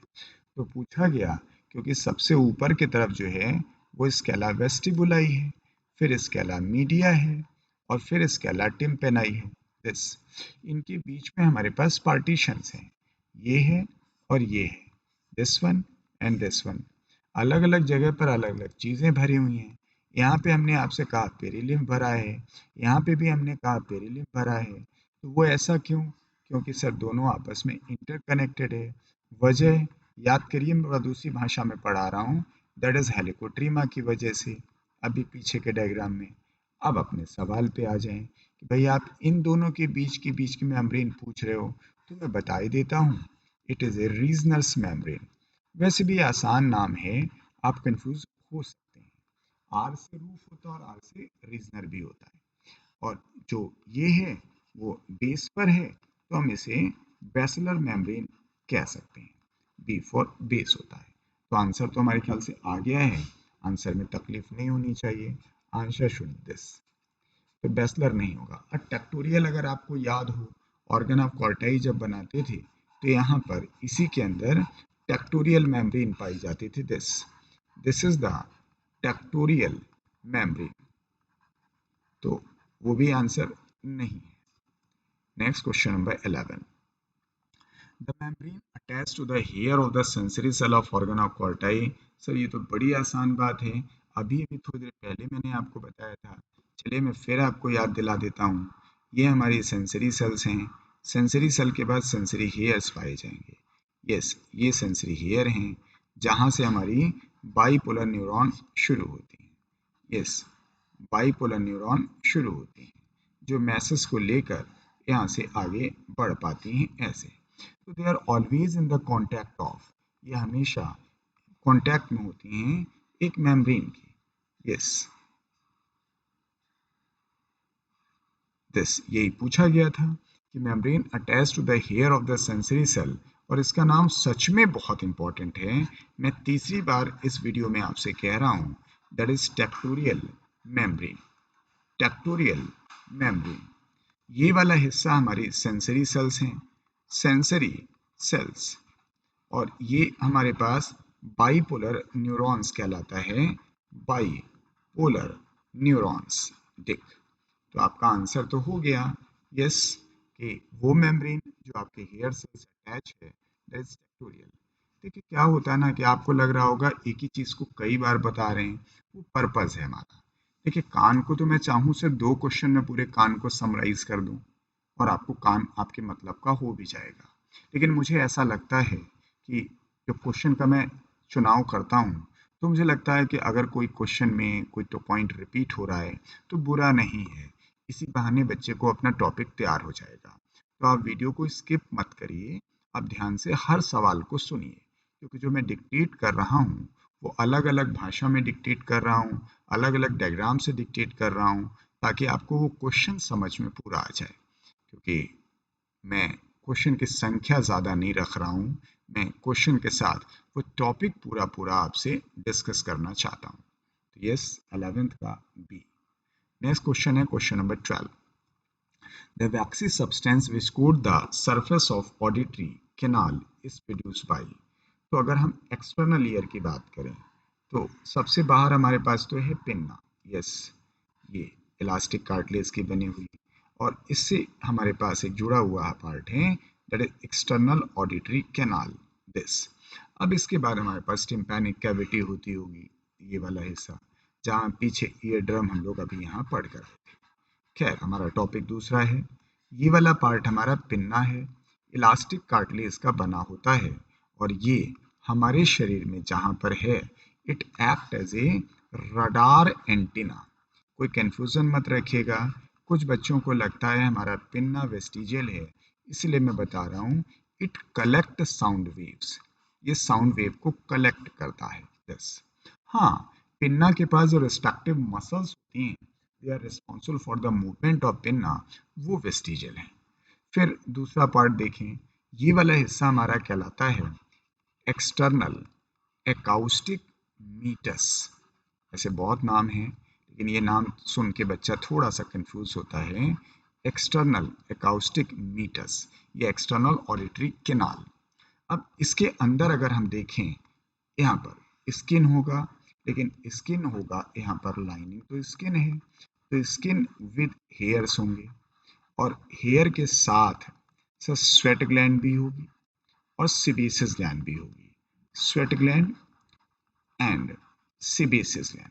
तो पूछा गया क्योंकि सबसे ऊपर की तरफ जो है वो स्केला वेस्टिबुलाई है, फिर स्केला मीडिया है, और फिर स्केला टिम्पेनाई है, दिस। इनके बीच में हमारे पास पार्टीशंस हैं, ये है और ये है, this one and this one. अलग अलग जगह पर अलग अलग चीज़ें भरी हुई हैं। यहाँ पे हमने आपसे कहा पेरिलिम्फ भरा है, यहाँ पे भी हमने कहा पेरिलिम्फ भरा है। तो वो ऐसा क्यों? क्योंकि सर दोनों आपस में इंटरकनेक्टेड है। वजह याद करिए, मैं दूसरी भाषा में पढ़ा रहा हूँ, दैट इज हेलिकोट्रीमा की वजह से, अभी पीछे के डायग्राम में। अब अपने सवाल पे आ जाएं कि भाई आप इन दोनों के बीच की मेम्ब्रेन पूछ रहे हो, तो मैं बता ही देता हूँ, it is a reasons membrane. वैसे भी आसान नाम है, आप कंफ्यूज हो सकते हैं। आर से रूफ होता है और आर से रीजनर भी होता है, और जो ये है वो बेस पर है, तो हम इसे बेसिलर मेम्ब्रेन कह सकते हैं। बी फॉर बेस होता है। तो आंसर तो हमारे ख्याल से आ गया है, आंसर में तकलीफ नहीं होनी चाहिए, आंसर शुड दिस। तो बेसलर नहीं होगा। और टेक्टोरियल अगर आपको याद हो, ऑर्गन ऑफ कॉर्टाई जब बनाते थे, तो यहाँ पर इसी के अंदर टेक्टोरियल मेम्ब्रेन पाई जाती थी। This is the tectorial membrane, तो वो भी आंसर नहीं है। Next question number 11, the membrane attach to the hair of the sensory cell of organ of Corti. Sir ये तो बड़ी आसान बात है, अभी अभी थोड़ी देर पहले मैंने आपको बताया था। चलिए मैं फिर आपको याद दिला देता हूँ। ये हमारी सेंसरी सेल्स हैं, सेंसरी सेल के बाद सेंसरी हेयर्स पाए जाएंगे। यस, ये सेंसरी हेयर हैं, जहाँ से हमारी बाईपोलर न्यूरॉन शुरू होती हैं। यस, बाईपोलर न्यूरॉन शुरू होती हैं, जो मैसेज को लेकर यहाँ से आगे बढ़ पाती हैं ऐसे। तो they are always in the contact of, ये हमेशा कॉन्टैक्ट में होती हैं एक मेम्ब्रेन की। यस, दिस यही पूछा गया था कि membrane attach to the hair of the sensory cell, और इसका नाम सच में बहुत इंपॉर्टेंट है। मैं तीसरी बार इस वीडियो में आपसे कह रहा हूँ, that is tectorial membrane. Tectorial membrane, ये वाला हिस्सा हमारी सेंसरी सेल्स हैं, सेंसरी सेल्स, और ये हमारे पास बाईपोलर न्यूरॉन्स कहलाता है, बाईपोलर न्यूरॉन्स। दिख, तो आपका आंसर तो हो गया यस, कि वो मेम्ब्रेन जो आपके हेयर से अटैच है, दैट इज टेक्टोरियल। देखिए क्या होता है ना, कि आपको लग रहा होगा एक ही चीज को कई बार बता रहे हैं, वो पर्पस है हमारा। देखिए कान को तो मैं चाहूँ सिर्फ 2 क्वेश्चन में पूरे कान को समराइज कर दूं, और आपको कान आपके मतलब का हो भी जाएगा। लेकिन मुझे ऐसा लगता है कि जो क्वेश्चन का मैं चुनाव करता हूँ, तो मुझे लगता है कि अगर कोई क्वेश्चन में कोई तो पॉइंट रिपीट हो रहा है, तो बुरा नहीं है, इसी बहाने बच्चे को अपना टॉपिक तैयार हो जाएगा। तो आप वीडियो को स्किप मत करिए, आप ध्यान से हर सवाल को सुनिए, क्योंकि जो मैं डिक्टेट कर रहा हूँ वो अलग अलग भाषा में डिक्टेट कर रहा हूँ, अलग अलग डायग्राम से डिक्टेट कर रहा हूँ, ताकि आपको वो क्वेश्चन समझ में पूरा आ जाए। क्योंकि मैं क्वेश्चन की संख्या ज़्यादा नहीं रख रहा हूँ, मैं क्वेश्चन के साथ वो टॉपिक पूरा पूरा आपसे डिस्कस करना चाहता हूँ। तो यस, 11th का बी। नेक्स्ट क्वेश्चन है question number 12, the waxy substance which coat the surface of auditory canal is produced by। तो अगर हम एक्सटर्नल ईयर की बात करें, तो सबसे बाहर हमारे पास तो है पिन्ना। यस, ये इलास्टिक कार्टिलेज की बनी हुई, और इससे हमारे पास एक जुड़ा हुआ पार्ट है, that is external auditory canal, this. अब इसके बाद हमारे पास टिम्पैनिक कैविटी होती होगी, ये वाला हिस्सा, जहाँ पीछे ईयर ड्रम हम लोग अभी यहाँ पढ़ कर रहे थे। खैर हमारा टॉपिक दूसरा है। ये वाला पार्ट हमारा पिन्ना है, इलास्टिक कार्टिलेज का बना होता है, और ये हमारे शरीर में जहाँ पर है, it act as a radar antenna. कोई कंफ्यूजन मत रखिएगा, कुछ बच्चों को लगता है हमारा पिन्ना वेस्टिजियल है, इसलिए मैं बता रहा हूँ, इट कलेक्ट साउंड वेव्स, ये साउंड वेव को कलेक्ट करता है। यस, हाँ, पिन्ना के पास जो रिस्पेक्टिव मसल्स होती हैं, they are responsible for the movement of pinna, वो वेस्टिजियल है। फिर दूसरा पार्ट देखें, ये वाला हिस्सा हमारा कहलाता है एक्सटर्नल एकॉस्टिक मीटस। ऐसे बहुत नाम हैं, लेकिन ये नाम सुन के बच्चा थोड़ा सा कंफ्यूज होता है। एक्सटर्नल एकॉस्टिक मीटस, ये एक्सटर्नल ऑडिटरी कैनाल। अब इसके अंदर अगर हम देखें, यहाँ पर स्किन होगा, लेकिन स्किन होगा यहाँ पर लाइनिंग, तो स्किन है, तो स्किन विद हेयर्स होंगे, और हेयर के साथ सर स्वेट ग्लैंड भी होगी और सिबेसियस ग्लैंड भी होगी। Sweat gland and sebaceous gland,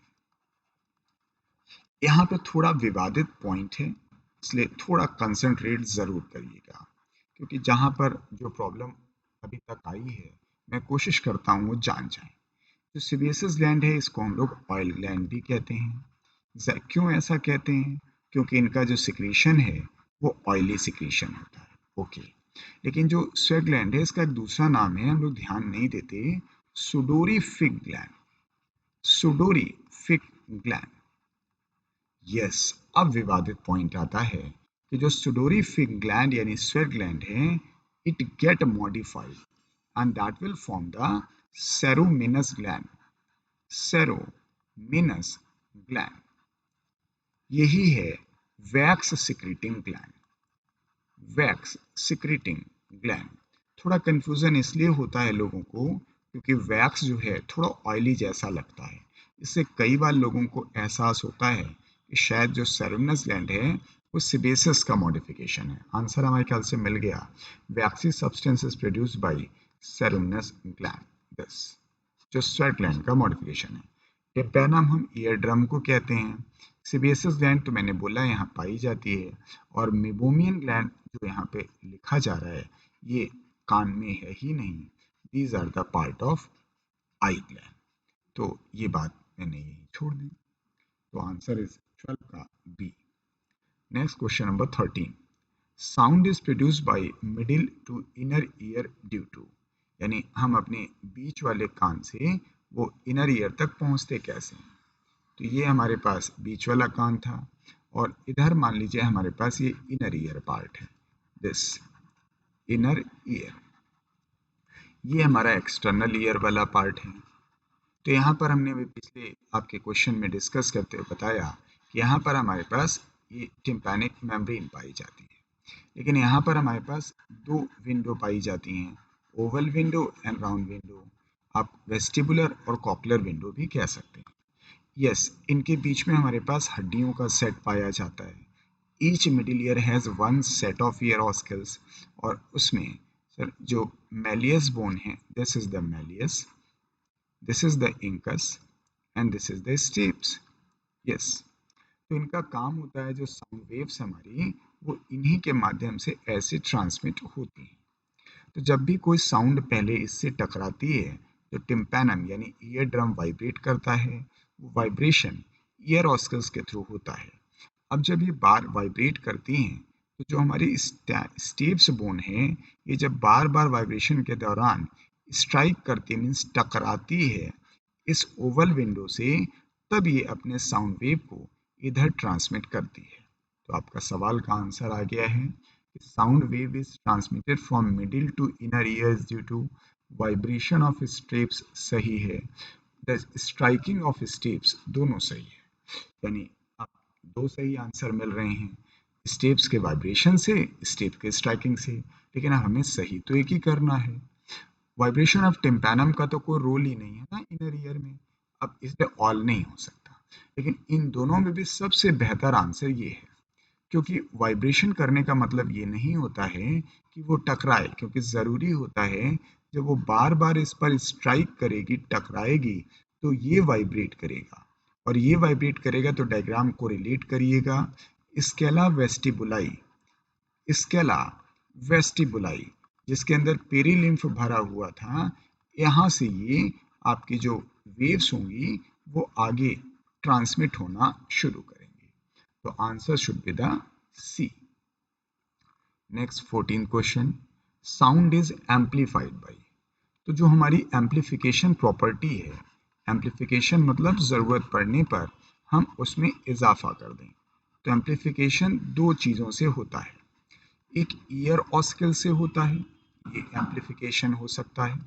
यहाँ पे थोड़ा विवादित पॉइंट है, इसलिए थोड़ा कंसंट्रेट जरूर करिएगा, क्योंकि जहाँ पर जो प्रॉब्लम अभी तक आई है मैं कोशिश करता हूँ वो जान जाए। जो सीबेसियस ग्लैंड है इसको हम लोग ऑयल ग्लैंड भी कहते हैं। क्यों ऐसा कहते हैं? क्योंकि इनका जो सिक्रीशन है वो ऑयली सिक्रीशन होता है। ओके, लेकिन जो स्वेट ग्लैंड है इसका एक दूसरा नाम है, हम लोग ध्यान नहीं देते, sudorific gland. Sudorific gland, yes. अब विवादित पॉइंट आता है कि जो सुडोरीफिक ग्लैंड यानी स्वेट ग्लैंड है, it get modified and that will form the ceruminous gland. Ceruminous gland, यही है wax secreting gland. Wax secreting gland, थोड़ा कंफ्यूजन इसलिए होता है लोगों को क्योंकि वैक्स जो है थोड़ा ऑयली जैसा लगता है। इससे कई बार लोगों को एहसास होता है कि शायद जो सेरेब्रस ग्लैंड है वो सिबेसियस का मॉडिफिकेशन है। आंसर हमारे ख्याल से मिल गया। Waxy substance is produced by cerebrus gland, this जो स्वेट ग्लैंड का मॉडिफिकेशन है। टिम्पैनम हम ईयर ड्रम को कहते हैं। सिबेसियस ग्लैंड तो मैंने बोला यहाँ पाई जाती है, और मेबोमियन ग्लैंड जो यहाँ पे लिखा जा रहा है ये कान में है ही नहीं। These are the part of eye gland. तो ये बात मैंने यही छोड़ दी। तो आंसर इज 12 का B. Next question number 13। Sound is produced by middle to inner ear due to, यानी हम अपने बीच वाले कान से वो इनर ईयर तक पहुंचते कैसे हैं। तो ये हमारे पास बीच वाला कान था, और इधर मान लीजिए हमारे पास ये इनर ईयर पार्ट है, दिस इनर ईयर। ये हमारा एक्सटर्नल ईयर वाला पार्ट है। तो यहाँ पर हमने भी पिछले आपके क्वेश्चन में डिस्कस करते हुए बताया कि यहाँ पर हमारे पास ये टिम्पैनिक मेम्ब्रेन पाई जाती है, लेकिन यहाँ पर हमारे पास दो विंडो पाई जाती हैं, Oval window and round window. आप वेस्टिबुलर और कॉकलर विंडो भी कह सकते हैं। यस, इनके बीच में हमारे पास हड्डियों का सेट पाया जाता है। Each middle ear has one set of ear ossicles, और उसमें सर जो मैलियस बोन है, this is the malleus, this is the incus and this is the stapes. Yes, तो इनका काम होता है जो साउंड वेव्स हमारी वो इन्हीं के माध्यम से ऐसे ट्रांसमिट होती हैं। तो जब भी कोई साउंड पहले इससे टकराती है तो टिम्पैनम यानी ईयर ड्रम वाइब्रेट करता है। वो वाइब्रेशन ईयर ऑस्कल्स के थ्रू होता है। अब जब ये बार वाइब्रेट करती हैं तो जो हमारी स्टेप्स बोन है, ये जब बार बार वाइब्रेशन के दौरान स्ट्राइक करती मीन्स टकराती है इस ओवल विंडो से, तब ये अपने साउंड वेव को इधर ट्रांसमिट करती है। तो आपका सवाल का आंसर आ गया है। Sound wave is transmitted from middle to inner ears due to vibration of stapes, सही है। The striking of stapes, दोनों सही है, यानी आप दो सही आंसर मिल रहे हैं, स्टेप्स के वाइब्रेशन से, स्टेप के स्ट्राइकिंग से। लेकिन अब हमें सही तो एक ही करना है। वाइब्रेशन ऑफ टिम्पैनम का तो कोई रोल ही नहीं है ना इनर ईयर में, अब इसलिए ऑल नहीं हो सकता। लेकिन इन दोनों में भी सबसे बेहतर आंसर ये है, क्योंकि वाइब्रेशन करने का मतलब ये नहीं होता है कि वो टकराए, क्योंकि ज़रूरी होता है जब वो बार बार इस पर स्ट्राइक करेगी, टकराएगी, तो ये वाइब्रेट करेगा, और ये वाइब्रेट करेगा तो डायग्राम को रिलेट करिएगा। स्केला वेस्टिबुलाई, स्केला वेस्टिबुलाई जिसके अंदर पेरिलिम्फ भरा हुआ था, यहाँ से ये आपकी जो वेव्स होंगी वो आगे ट्रांसमिट होना शुरू करेंगे। तो answer should be the C. Next 14 question. Sound is amplified by, तो जो हमारी एम्पलीफिकेशन प्रॉपर्टी है, एम्पलीफिकेशन मतलब ज़रूरत पड़ने पर हम उसमें इजाफा कर दें। तो एम्पलीफिकेशन दो चीज़ों से होता है, एक ईयर ऑस्कल से होता है, ये एम्पलीफिकेशन हो सकता है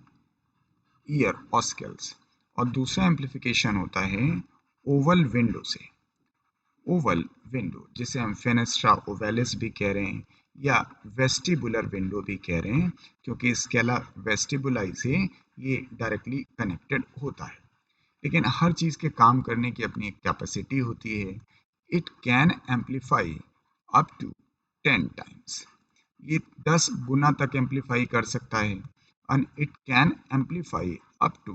ईयर ऑस्कल्स, और दूसरा एम्पलीफिकेशन होता है ओवल विंडो से। ओवल विंडो जिसे हम फेनेस्ट्रा ओवेलिस भी कह रहे हैं या वेस्टिबुलर विंडो भी कह रहे हैं, क्योंकि स्केला वेस्टिबुलाई से ये डायरेक्टली कनेक्टेड होता है। लेकिन हर चीज़ के काम करने की अपनी एक कैपेसिटी होती है। It can amplify up to 10 times, ये 10 गुना तक एम्पलीफाई कर सकता है। And it can amplify up to,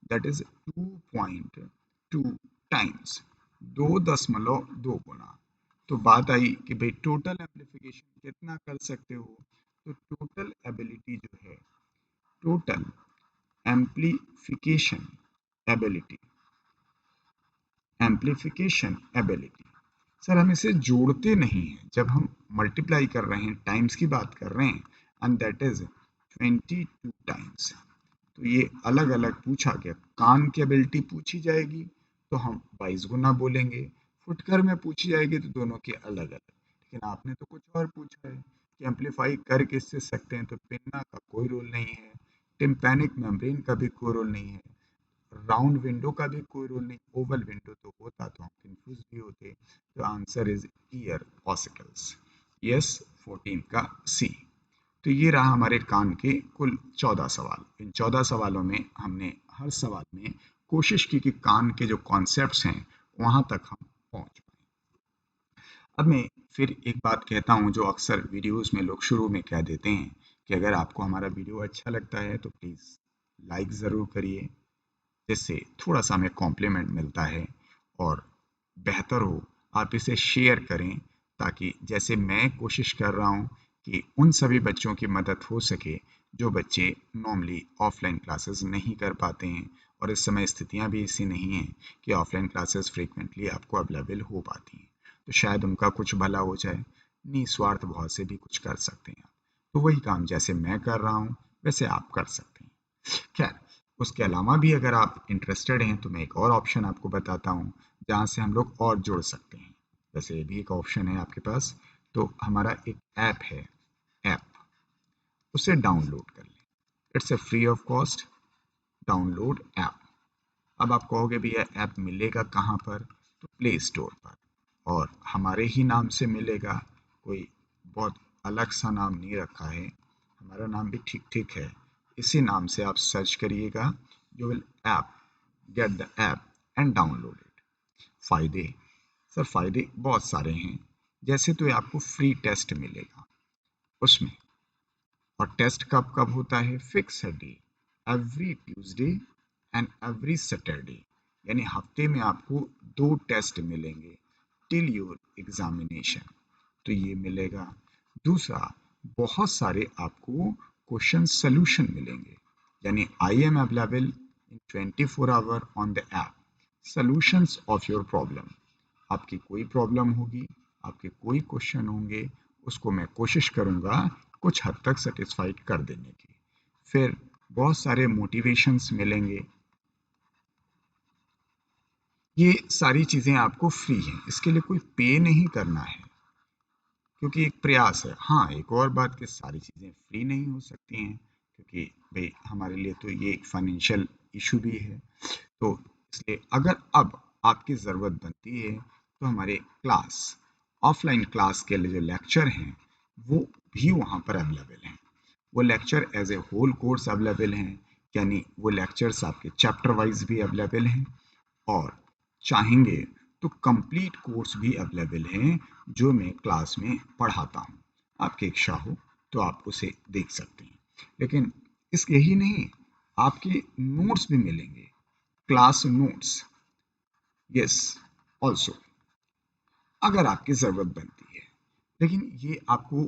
that is 2.2 times, 2.2 गुना। तो बात आई कि भाई टोटल एम्पलीफिकेशन कितना कर सकते हो, तो टोटल एबिलिटी जो है, total amplification ability, amplification ability, sir हम इसे जोड़ते नहीं हैं, जब हम मल्टीप्लाई कर रहे हैं, टाइम्स की बात कर रहे हैं, एंड दैट इज 22 टाइम्स। तो ये अलग अलग पूछा गया। कान की एबिलिटी पूछी जाएगी तो हम 22 गुना बोलेंगे, फुटकर में पूछी जाएगी तो दोनों के अलग अलग। लेकिन आपने तो कुछ और पूछा है कि एम्पलीफाई कर किससे सकते हैं, तो पिन्ना का कोई रोल नहीं है, टिम्पैनिक मेम्ब्रेन का भी कोई रोल नहीं है, राउंड विंडो का भी कोई रोल नहीं, ओवल विंडो तो होता तो हम कंफ्यूज भी होते। तो answer is ear ossicles, yes 14 का सी। तो ये रहा हमारे कान के कुल 14 सवाल। इन 14 सवालों में हमने हर सवाल में कोशिश की कि कान के जो कॉन्सेप्ट्स हैं वहां तक हम पहुंच पाए। अब मैं फिर एक बात कहता हूं जो अक्सर वीडियोस में लोग शुरू में कह देते हैं कि अगर आपको हमारा वीडियो अच्छा लगता है तो प्लीज़ लाइक ज़रूर करिए, जिससे थोड़ा सा हमें कॉम्प्लीमेंट मिलता है, और बेहतर हो आप इसे शेयर करें, ताकि जैसे मैं कोशिश कर रहा हूँ कि उन सभी बच्चों की मदद हो सके जो बच्चे नॉर्मली ऑफलाइन क्लासेस नहीं कर पाते हैं, और इस समय स्थितियाँ भी ऐसी नहीं हैं कि ऑफलाइन क्लासेस फ्रीक्वेंटली आपको अवेलेबल हो पाती हैं। तो शायद उनका कुछ भला हो जाए, निस्वार्थ भाव से भी कुछ कर सकते हैं आप। तो वही काम जैसे मैं कर रहा हूँ वैसे आप कर सकते हैं। खैर, उसके अलावा भी अगर आप इंटरेस्टेड हैं तो मैं एक और ऑप्शन आपको बताता हूँ जहाँ से हम लोग और जुड़ सकते हैं। वैसे ये भी एक ऑप्शन है आपके पास, तो हमारा एक ऐप है, ऐप, उसे डाउनलोड कर लें। It's a free of cost, download app. अब आप कहोगे भी यह ऐप मिलेगा कहाँ पर, तो प्ले स्टोर पर, और हमारे ही नाम से मिलेगा, कोई बहुत अलग सा नाम नहीं रखा है, हमारा नाम भी ठीक ठीक है, इसी नाम से आप सर्च करिएगा, you will app get the app and download it. फ़ायदे, सर फ़ायदे बहुत सारे हैं। जैसे तो ये आपको फ्री टेस्ट मिलेगा उसमें, और टेस्ट कब कब होता है, fix day, every Tuesday and every Saturday, यानी हफ्ते में आपको 2 टेस्ट मिलेंगे टिल योर एग्जामिनेशन, तो ये मिलेगा। दूसरा, बहुत सारे आपको क्वेश्चन सोल्यूशन मिलेंगे, यानी I am available in 24 hour on the app, solutions of your problem. आपकी कोई प्रॉब्लम होगी, आपके कोई क्वेश्चन होंगे, उसको मैं कोशिश करूँगा कुछ हद तक सेटिस्फाइड कर देने की। फिर बहुत सारे मोटिवेशंस मिलेंगे। ये सारी चीज़ें आपको फ्री हैं, इसके लिए कोई पे नहीं करना है, क्योंकि एक प्रयास है। हाँ, एक और बात कि सारी चीज़ें फ्री नहीं हो सकती हैं, क्योंकि भाई हमारे लिए तो ये एक फाइनेंशियल इशू भी है। तो इसलिए अगर अब आपकी ज़रूरत बनती है तो हमारे क्लास, ऑफलाइन क्लास के लिए जो लेक्चर हैं वो भी वहाँ पर अवेलेबल हैं। वो lecture as a whole course available हैं, यानी वो लेक्चर्स आपके चैप्टर वाइज भी अवेलेबल हैं, और चाहेंगे तो कंप्लीट कोर्स भी अवेलेबल हैं जो मैं क्लास में पढ़ाता हूँ। आपकी इच्छा हो तो आप उसे देख सकते हैं। लेकिन इस यही नहीं, आपके नोट्स भी मिलेंगे, क्लास नोट्स, यस ऑल्सो, अगर आपकी ज़रूरत बनती है। लेकिन ये आपको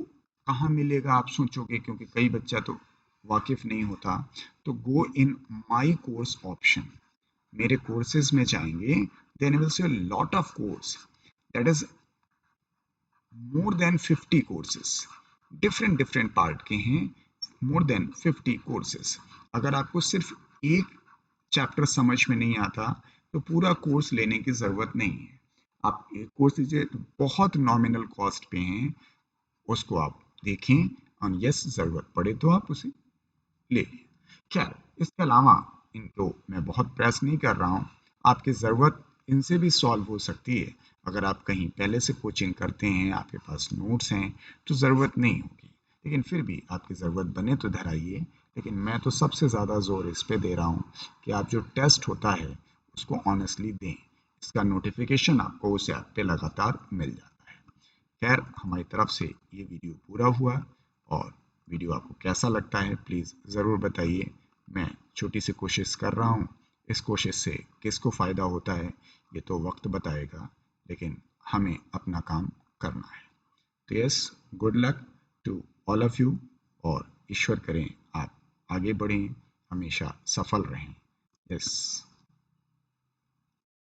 कहाँ मिलेगा आप सोचोगे, क्योंकि कई बच्चा तो वाकिफ नहीं होता। तो go in my course option, मेरे कोर्सेज में जाएंगे, then will see lot of course, that is more than 50 courses, different different part के हैं, मोर देन 50 कोर्सेज। अगर आपको सिर्फ एक चैप्टर समझ में नहीं आता तो पूरा कोर्स लेने की ज़रूरत नहीं है। आप एक कोर्स लीजिए तो बहुत नॉमिनल कॉस्ट पे हैं, उसको आप देखें, और यस ज़रूरत पड़े तो आप उसे ले लें। खैर, इसके अलावा इनको मैं बहुत प्रेस नहीं कर रहा हूँ, आपकी ज़रूरत इनसे भी सॉल्व हो सकती है। अगर आप कहीं पहले से कोचिंग करते हैं, आपके पास नोट्स हैं, तो ज़रूरत नहीं होगी। लेकिन फिर भी आपकी ज़रूरत बने तो इधर आइए। लेकिन मैं तो सबसे ज़्यादा ज़ोर इस पे दे रहा हूँ कि आप जो टेस्ट होता है उसको ऑनेस्टली दें, इसका नोटिफिकेशन आपको उस ऐप पे लगातार मिल जाता है। खैर, हमारी तरफ से ये वीडियो पूरा हुआ, और वीडियो आपको कैसा लगता है प्लीज़ ज़रूर बताइए। मैं छोटी सी कोशिश कर रहा हूँ, इस कोशिश से किसको फ़ायदा होता है ये तो वक्त बताएगा, लेकिन हमें अपना काम करना है। तो yes, good luck to all of you. और ईश्वर करें आप आगे बढ़ें, हमेशा सफल रहें। यस।